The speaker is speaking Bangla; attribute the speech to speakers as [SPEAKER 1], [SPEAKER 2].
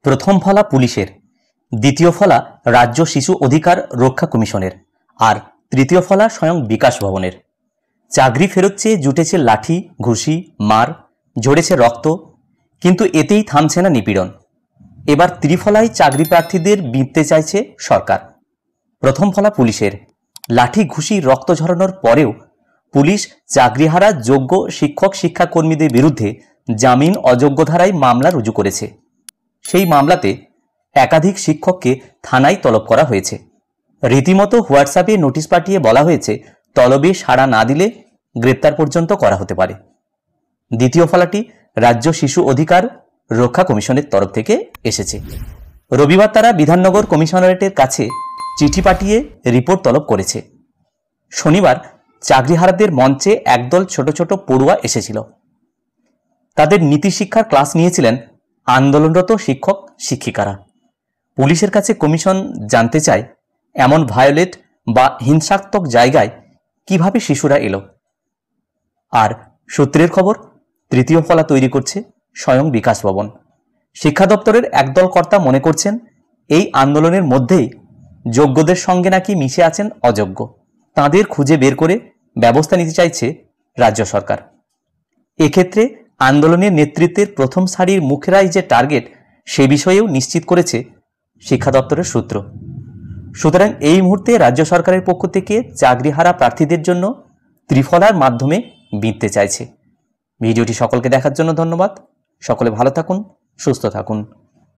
[SPEAKER 1] প্রথম ফলা পুলিশের, দ্বিতীয় ফলা রাজ্য শিশু অধিকার রক্ষা কমিশনের, আর তৃতীয় ফলা স্বয়ং বিকাশ ভবনের। চাকরি ফেরত চেয়ে জুটেছে লাঠি, ঘুষি, মার, ঝরেছে রক্ত, কিন্তু এতেই থামছে না নিপীড়ন। এবার ত্রিফলায় চাকরি প্রার্থীদের বিঁধতে চাইছে সরকার। প্রথম ফলা পুলিশের, লাঠি, ঘুষি, রক্ত ঝরানোর পরেও পুলিশ চাকরিহারা যোগ্য শিক্ষক শিক্ষাকর্মীদের বিরুদ্ধে জামিন অযোগ্য ধারায় মামলা রুজু করেছে। সেই মামলাতে একাধিক শিক্ষককে থানায় তলব করা হয়েছে। রীতিমতো হোয়াটসঅ্যাপে নোটিশ পাঠিয়ে বলা হয়েছে তলবে সাড়া না দিলে গ্রেপ্তার পর্যন্ত করা হতে পারে। দ্বিতীয় ফলাটি রাজ্য শিশু অধিকার রক্ষা কমিশনের তরফ থেকে এসেছে। রবিবার তারা বিধাননগর কমিশনারেটের কাছে চিঠি পাঠিয়ে রিপোর্ট তলব করেছে। শনিবার চাকরিহারাদের মঞ্চে একদল ছোট ছোট পড়ুয়া এসেছিল। তাদের নীতিশিক্ষার ক্লাস নিয়েছিলেন আন্দোলনরত শিক্ষক শিক্ষিকারা। পুলিশের কাছে কমিশন জানতে চায় এমন ভায়োলেট বা হিংসাত্মক জায়গায় কিভাবে শিশুরা এলো। আর সূত্রের খবর, তৃতীয় ফলা তৈরি করছে স্বয়ং বিকাশ ভবন। শিক্ষা দপ্তরের একদল কর্তা মনে করছেন এই আন্দোলনের মধ্যেই যোগ্যদের সঙ্গে নাকি মিশে আছেন অযোগ্য। তাঁদের খুঁজে বের করে ব্যবস্থা নিতে চাইছে রাজ্য সরকার। এক্ষেত্রে আন্দোলনের নেতৃত্বের প্রথম সারির মুখেরাই যে টার্গেট, সে বিষয়েও নিশ্চিত করেছে শিক্ষা দপ্তরের সূত্র। সুতরাং এই মুহূর্তে রাজ্য সরকারের পক্ষ থেকে চাকরিহারা প্রার্থীদের জন্য ত্রিফলার মাধ্যমে বিঁধতে চাইছে। ভিডিওটি সকলকে দেখার জন্য ধন্যবাদ। সকলে ভালো থাকুন, সুস্থ থাকুন।